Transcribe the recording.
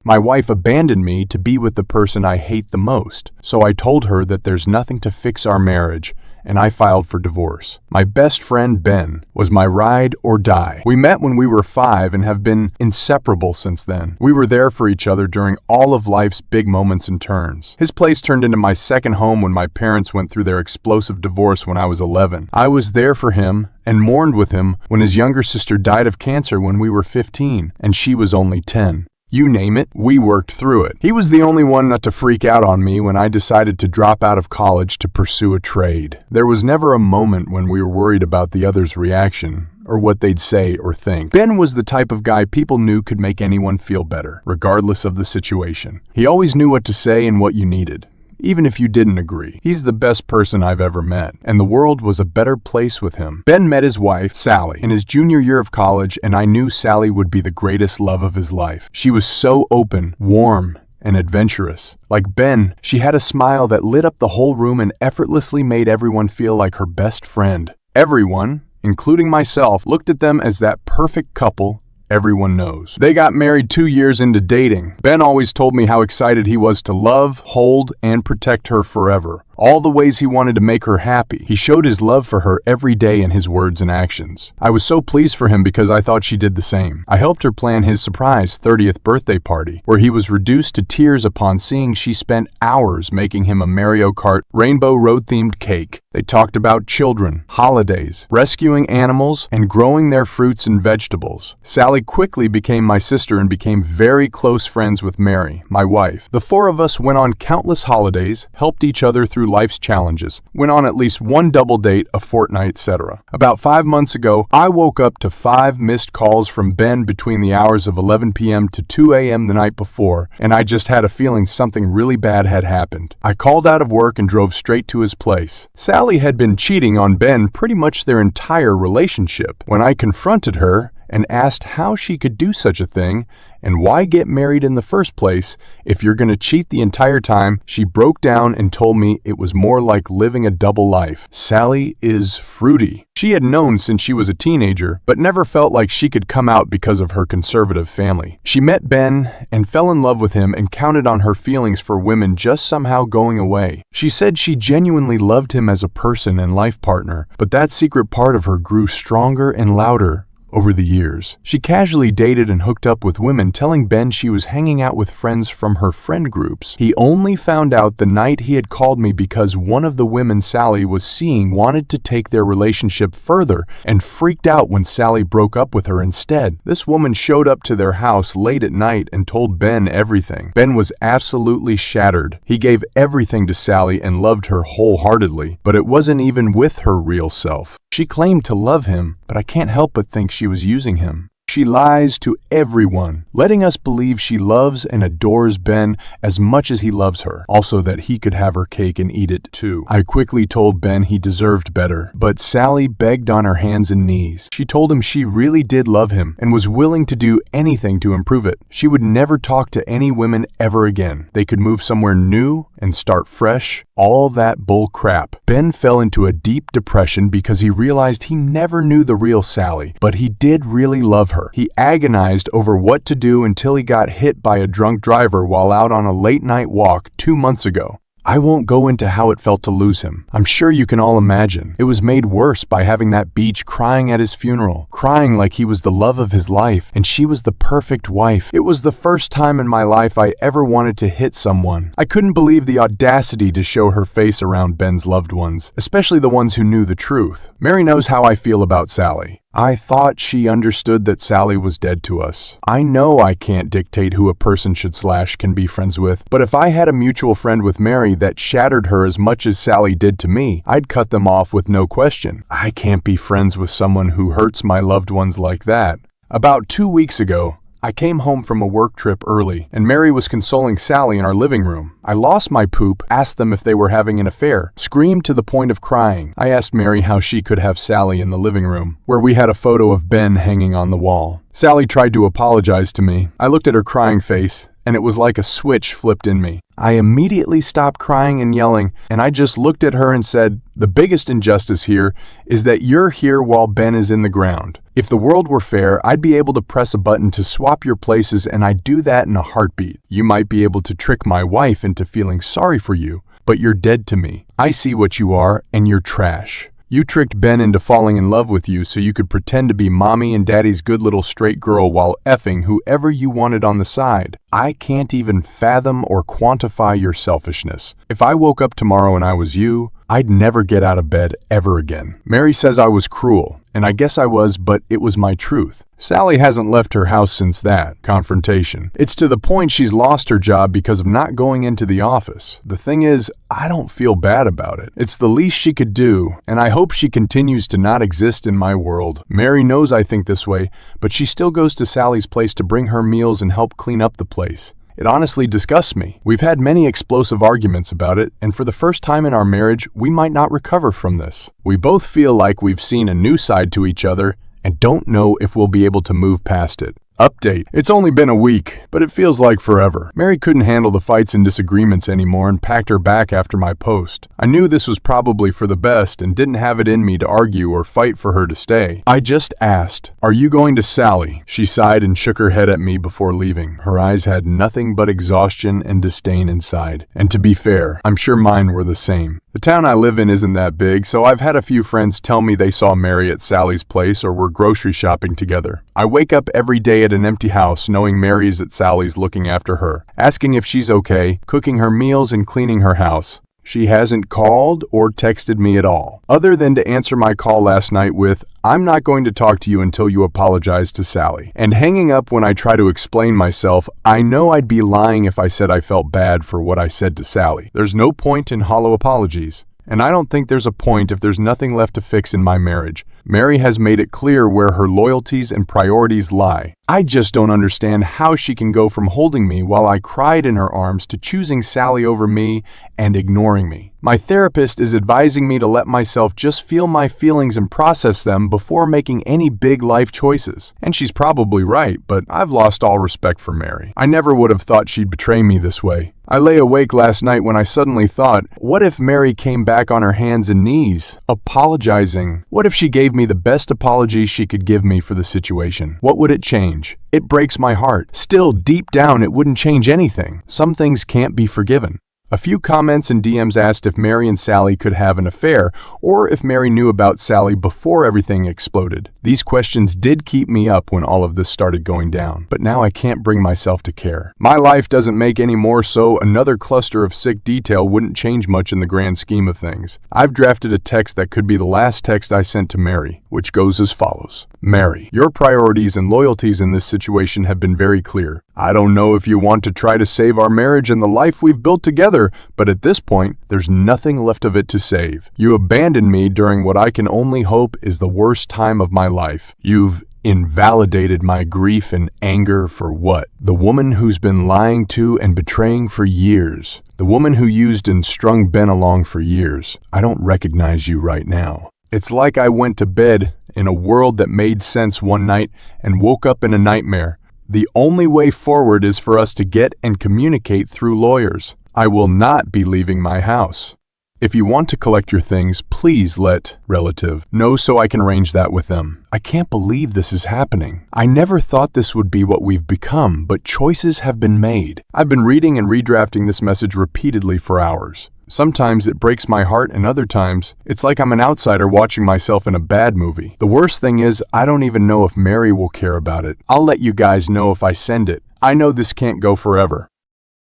My wife abandoned me to be with the person I hate the most, so I told her that there's nothing to fix our marriage, and I filed for divorce. My best friend, Ben, was my ride or die. We met when we were 5 and have been inseparable since then. We were there for each other during all of life's big moments and turns. His place turned into my second home when my parents went through their explosive divorce when I was 11. I was there for him and mourned with him when his younger sister died of cancer when we were 15, and she was only 10. You name it, we worked through it. He was the only one not to freak out on me when I decided to drop out of college to pursue a trade. There was never a moment when we were worried about the other's reaction or what they'd say or think. Ben was the type of guy people knew could make anyone feel better, regardless of the situation. He always knew what to say and what you needed, even if you didn't agree. He's the best person I've ever met, and the world was a better place with him. Ben met his wife, Sally, in his junior year of college, and I knew Sally would be the greatest love of his life. She was so open, warm, and adventurous. Like Ben, she had a smile that lit up the whole room and effortlessly made everyone feel like her best friend. Everyone, including myself, looked at them as that perfect couple everyone knows. They got married 2 years into dating. Ben always told me how excited he was to love, hold, and protect her forever. All the ways he wanted to make her happy. He showed his love for her every day in his words and actions. I was so pleased for him because I thought she did the same. I helped her plan his surprise 30th birthday party, where he was reduced to tears upon seeing she spent hours making him a Mario Kart Rainbow Road-themed cake. They talked about children, holidays, rescuing animals, and growing their fruits and vegetables. Sally quickly became my sister and became very close friends with Mary, my wife. The four of us went on countless holidays, helped each other through life's challenges, went on at least one double date a fortnight, etc. About 5 months ago, I woke up to 5 missed calls from Ben between the hours of 11 p.m. to 2 a.m. the night before, and I just had a feeling something really bad had happened. I called out of work and drove straight to his place. Sally had been cheating on Ben pretty much their entire relationship. When I confronted her and asked how she could do such a thing and why get married in the first place if you're going to cheat the entire time, she broke down and told me it was more like living a double life. Sally is fruity. She had known since she was a teenager, but never felt like she could come out because of her conservative family. She met Ben and fell in love with him and counted on her feelings for women just somehow going away. She said she genuinely loved him as a person and life partner, but that secret part of her grew stronger and louder over the years. She casually dated and hooked up with women, telling Ben she was hanging out with friends from her friend groups. He only found out the night he had called me because one of the women Sally was seeing wanted to take their relationship further and freaked out when Sally broke up with her instead. This woman showed up to their house late at night and told Ben everything. Ben was absolutely shattered. He gave everything to Sally and loved her wholeheartedly, but it wasn't even with her real self. She claimed to love him, but I can't help but think she was using him. She lies to everyone, letting us believe she loves and adores Ben as much as he loves her. Also that he could have her cake and eat it too. I quickly told Ben he deserved better, but Sally begged on her hands and knees. She told him she really did love him and was willing to do anything to improve it. She would never talk to any women ever again. They could move somewhere new and start fresh. All that bull crap. Ben fell into a deep depression because he realized he never knew the real Sally, but he did really love her. He agonized over what to do until he got hit by a drunk driver while out on a late-night walk 2 months ago. I won't go into how it felt to lose him. I'm sure you can all imagine. It was made worse by having that beach crying at his funeral, crying like he was the love of his life, and she was the perfect wife. It was the first time in my life I ever wanted to hit someone. I couldn't believe the audacity to show her face around Ben's loved ones, especially the ones who knew the truth. Mary knows how I feel about Sally. I thought she understood that Sally was dead to us. I know I can't dictate who a person should/can be friends with, but if I had a mutual friend with Mary that shattered her as much as Sally did to me, I'd cut them off with no question. I can't be friends with someone who hurts my loved ones like that. About 2 weeks ago, I came home from a work trip early, and Mary was consoling Sally in our living room. I lost my poop, asked them if they were having an affair, screamed to the point of crying. I asked Mary how she could have Sally in the living room, where we had a photo of Ben hanging on the wall. Sally tried to apologize to me. I looked at her crying face and it was like a switch flipped in me. I immediately stopped crying and yelling, and I just looked at her and said, "The biggest injustice here is that you're here while Ben is in the ground. If the world were fair, I'd be able to press a button to swap your places, and I'd do that in a heartbeat. You might be able to trick my wife into feeling sorry for you, but you're dead to me. I see what you are, and you're trash. You tricked Ben into falling in love with you so you could pretend to be mommy and daddy's good little straight girl while effing whoever you wanted on the side. I can't even fathom or quantify your selfishness. If I woke up tomorrow and I was you, I'd never get out of bed ever again." Mary says I was cruel, and I guess I was, but it was my truth. Sally hasn't left her house since that confrontation. It's to the point she's lost her job because of not going into the office. The thing is, I don't feel bad about it. It's the least she could do, and I hope she continues to not exist in my world. Mary knows I think this way, but she still goes to Sally's place to bring her meals and help clean up the place. It honestly disgusts me. We've had many explosive arguments about it, and for the first time in our marriage, we might not recover from this. We both feel like we've seen a new side to each other and don't know if we'll be able to move past it. Update. It's only been a week, but it feels like forever. Mary couldn't handle the fights and disagreements anymore and packed her back after my post. I knew this was probably for the best and didn't have it in me to argue or fight for her to stay. I just asked, "Are you going to Sally?" She sighed and shook her head at me before leaving. Her eyes had nothing but exhaustion and disdain inside. And to be fair, I'm sure mine were the same. The town I live in isn't that big, so I've had a few friends tell me they saw Mary at Sally's place or were grocery shopping together. I wake up every day at an empty house knowing Mary is at Sally's looking after her, asking if she's okay, cooking her meals and cleaning her house. She hasn't called or texted me at all, other than to answer my call last night with, "I'm not going to talk to you until you apologize to Sally," and hanging up when I try to explain myself. I know I'd be lying if I said I felt bad for what I said to Sally. There's no point in hollow apologies. And I don't think there's a point if there's nothing left to fix in my marriage. Mary has made it clear where her loyalties and priorities lie. I just don't understand how she can go from holding me while I cried in her arms to choosing Sally over me and ignoring me. My therapist is advising me to let myself just feel my feelings and process them before making any big life choices. And she's probably right, but I've lost all respect for Mary. I never would have thought she'd betray me this way. I lay awake last night when I suddenly thought, what if Mary came back on her hands and knees, apologizing? What if she gave me the best apology she could give me for the situation? What would it change? It breaks my heart. Still, deep down, it wouldn't change anything. Some things can't be forgiven. A few comments and DMs asked if Mary and Sally could have an affair, or if Mary knew about Sally before everything exploded. These questions did keep me up when all of this started going down, but now I can't bring myself to care. My life doesn't make any more, so another cluster of sick detail wouldn't change much in the grand scheme of things. I've drafted a text that could be the last text I sent to Mary, which goes as follows. Mary, your priorities and loyalties in this situation have been very clear. I don't know if you want to try to save our marriage and the life we've built together, but at this point, there's nothing left of it to save. You abandoned me during what I can only hope is the worst time of my life. You've invalidated my grief and anger for what? The woman who's been lying to and betraying for years. The woman who used and strung Ben along for years. I don't recognize you right now. It's like I went to bed in a world that made sense one night and woke up in a nightmare. The only way forward is for us to get and communicate through lawyers. I will not be leaving my house. If you want to collect your things, please let relative know so I can arrange that with them. I can't believe this is happening. I never thought this would be what we've become, but choices have been made. I've been reading and redrafting this message repeatedly for hours. Sometimes it breaks my heart, and other times, it's like I'm an outsider watching myself in a bad movie. The worst thing is, I don't even know if Mary will care about it. I'll let you guys know if I send it. I know this can't go forever.